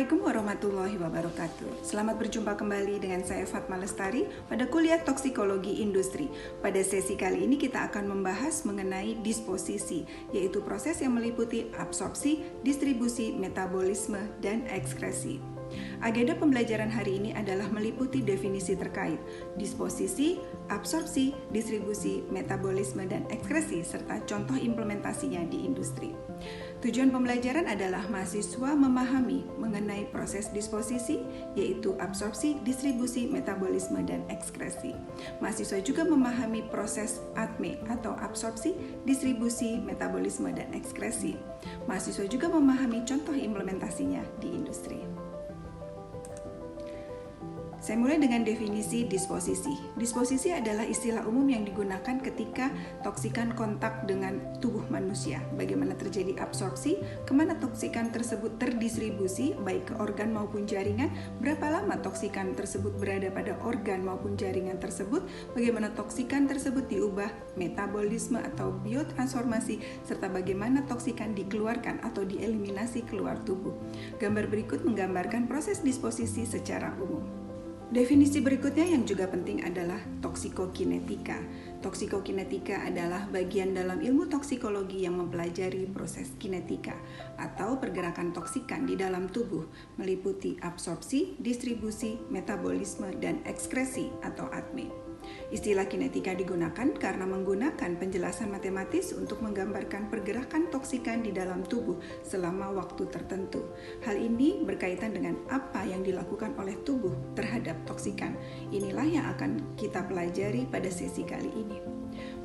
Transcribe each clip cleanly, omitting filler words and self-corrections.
Assalamualaikum warahmatullahi wabarakatuh. Selamat berjumpa kembali dengan saya Fatma Lestari pada kuliah toksikologi industri. Pada sesi kali ini kita akan membahas mengenai disposisi, yaitu proses yang meliputi absorpsi, distribusi, metabolisme, dan ekskresi. Agenda pembelajaran hari ini adalah meliputi definisi terkait disposisi, absorpsi, distribusi, metabolisme, dan ekskresi, serta contoh implementasinya di industri. Tujuan pembelajaran adalah mahasiswa memahami mengenai proses disposisi, yaitu absorpsi, distribusi, metabolisme, dan ekskresi. Mahasiswa juga memahami proses ATME atau absorpsi, distribusi, metabolisme, dan ekskresi. Mahasiswa juga memahami contoh implementasinya di industri. Saya mulai dengan definisi disposisi. Disposisi adalah istilah umum yang digunakan ketika toksikan kontak dengan tubuh manusia. Bagaimana terjadi absorpsi, kemana toksikan tersebut terdistribusi, baik ke organ maupun jaringan, berapa lama toksikan tersebut berada pada organ maupun jaringan tersebut, bagaimana toksikan tersebut diubah, metabolisme atau biotransformasi, serta bagaimana toksikan dikeluarkan atau dieliminasi keluar tubuh. Gambar berikut menggambarkan proses disposisi secara umum. Definisi berikutnya yang juga penting adalah toksikokinetika. Toksikokinetika adalah bagian dalam ilmu toksikologi yang mempelajari proses kinetika atau pergerakan toksikan di dalam tubuh, meliputi absorpsi, distribusi, metabolisme, dan ekskresi atau ATME. Istilah kinetika digunakan karena menggunakan penjelasan matematis untuk menggambarkan pergerakan toksikan di dalam tubuh selama waktu tertentu. Hal ini berkaitan dengan apa yang dilakukan oleh tubuh terhadap toksikan. Inilah yang akan kita pelajari pada sesi kali ini.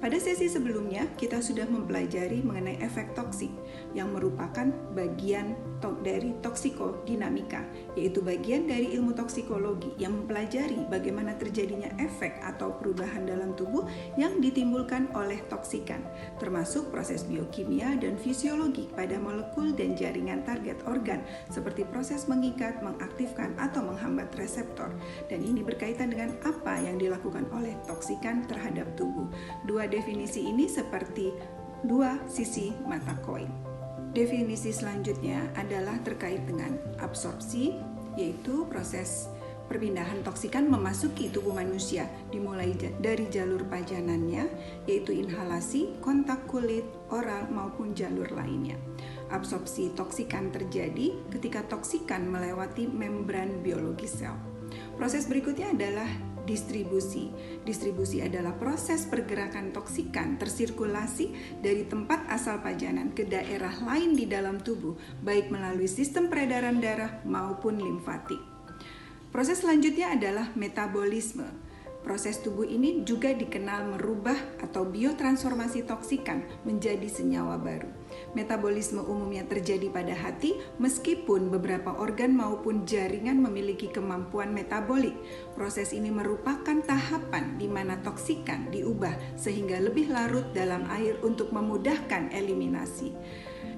Pada sesi sebelumnya, kita sudah mempelajari mengenai efek toksik yang merupakan bagian dari toksikodinamika, yaitu bagian dari ilmu toksikologi yang mempelajari bagaimana terjadinya efek atau perubahan dalam tubuh yang ditimbulkan oleh toksikan, termasuk proses biokimia dan fisiologi pada molekul dan jaringan target organ, seperti proses mengikat, mengaktifkan, atau menghambat reseptor. Dan ini berkaitan dengan apa yang dilakukan oleh toksikan terhadap tubuh. Dua definisi ini seperti dua sisi mata koin. Definisi selanjutnya adalah terkait dengan absorpsi, yaitu proses perpindahan toksikan memasuki tubuh manusia, dimulai dari jalur pajanannya, yaitu inhalasi, kontak kulit, oral, maupun jalur lainnya. Absorpsi toksikan terjadi ketika toksikan melewati membran biologis sel. Proses berikutnya adalah distribusi. Distribusi adalah proses pergerakan toksikan tersirkulasi dari tempat asal pajanan ke daerah lain di dalam tubuh, baik melalui sistem peredaran darah maupun limfatik. Proses selanjutnya adalah metabolisme. Proses tubuh ini juga dikenal merubah atau biotransformasi toksikan menjadi senyawa baru. Metabolisme umumnya terjadi pada hati, meskipun beberapa organ maupun jaringan memiliki kemampuan metabolik. Proses ini merupakan tahapan di mana toksikan diubah sehingga lebih larut dalam air untuk memudahkan eliminasi.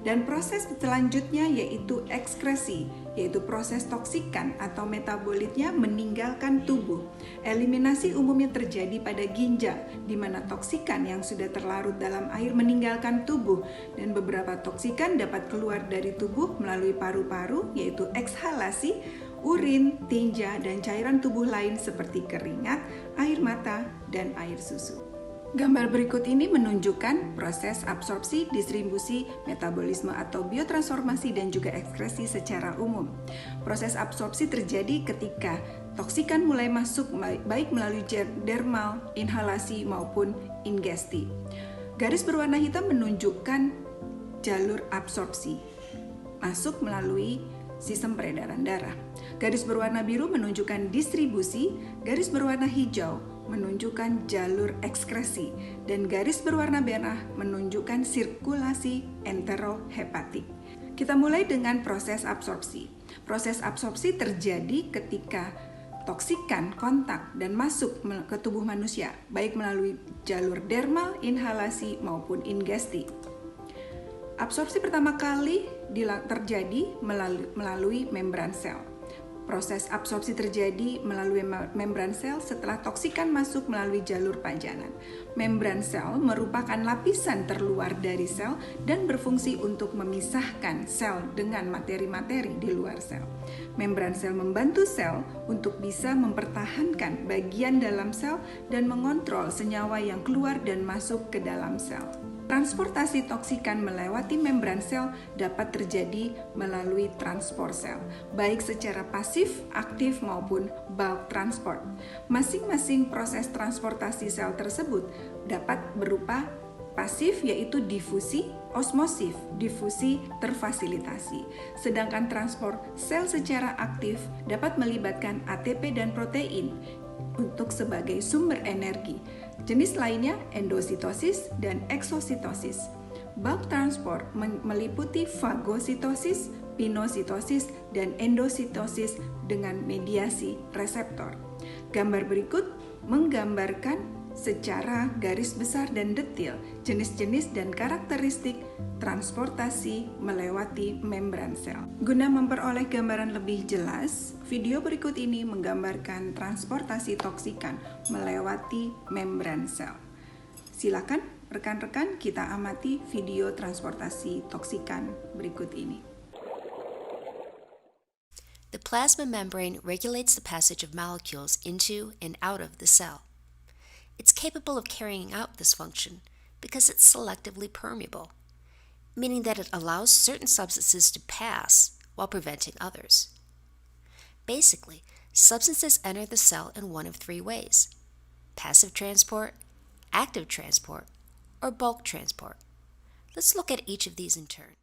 Dan proses selanjutnya yaitu ekskresi, yaitu proses toksikan atau metabolitnya meninggalkan tubuh. Eliminasi umumnya terjadi pada ginjal, di mana toksikan yang sudah terlarut dalam air meninggalkan tubuh, dan beberapa toksikan dapat keluar dari tubuh melalui paru-paru, yaitu ekshalasi, urin, tinja, dan cairan tubuh lain seperti keringat, air mata, dan air susu. Gambar berikut ini menunjukkan proses absorpsi, distribusi, metabolisme atau biotransformasi dan juga ekskresi secara umum. Proses absorpsi terjadi ketika toksikan mulai masuk baik melalui dermal, inhalasi maupun ingesti. Garis berwarna hitam menunjukkan jalur absorpsi, masuk melalui sistem peredaran darah. Garis berwarna biru menunjukkan distribusi, garis berwarna hijau menunjukkan jalur ekskresi, dan garis berwarna merah menunjukkan sirkulasi enterohepatik. Kita mulai dengan proses absorpsi. Proses absorpsi terjadi ketika toksikan kontak dan masuk ke tubuh manusia, baik melalui jalur dermal, inhalasi, maupun ingesti. Absorpsi pertama kali terjadi melalui membran sel. Proses absorpsi terjadi melalui membran sel setelah toksikan masuk melalui jalur pajanan. Membran sel merupakan lapisan terluar dari sel dan berfungsi untuk memisahkan sel dengan materi-materi di luar sel. Membran sel membantu sel untuk bisa mempertahankan bagian dalam sel dan mengontrol senyawa yang keluar dan masuk ke dalam sel. Transportasi toksikan melewati membran sel dapat terjadi melalui transport sel, baik secara pasif, aktif, maupun bulk transport. Masing-masing proses transportasi sel tersebut dapat berupa pasif, yaitu difusi, osmosis, difusi terfasilitasi. Sedangkan transport sel secara aktif dapat melibatkan ATP dan protein untuk sebagai sumber energi. Jenis lainnya endositosis dan eksositosis. Bulk transport meliputi fagositosis, pinositosis, dan endositosis dengan mediasi reseptor. Gambar berikut menggambarkan secara garis besar dan detail jenis-jenis dan karakteristik transportasi melewati membran sel. Guna memperoleh gambaran lebih jelas, video berikut ini menggambarkan transportasi toksikan melewati membran sel. Silakan rekan-rekan kita amati video transportasi toksikan berikut ini. The plasma membrane regulates the passage of molecules into and out of the cell. It's capable of carrying out this function because it's selectively permeable, meaning that it allows certain substances to pass while preventing others. Basically, substances enter the cell in one of three ways: passive transport, active transport, or bulk transport. Let's look at each of these in turn.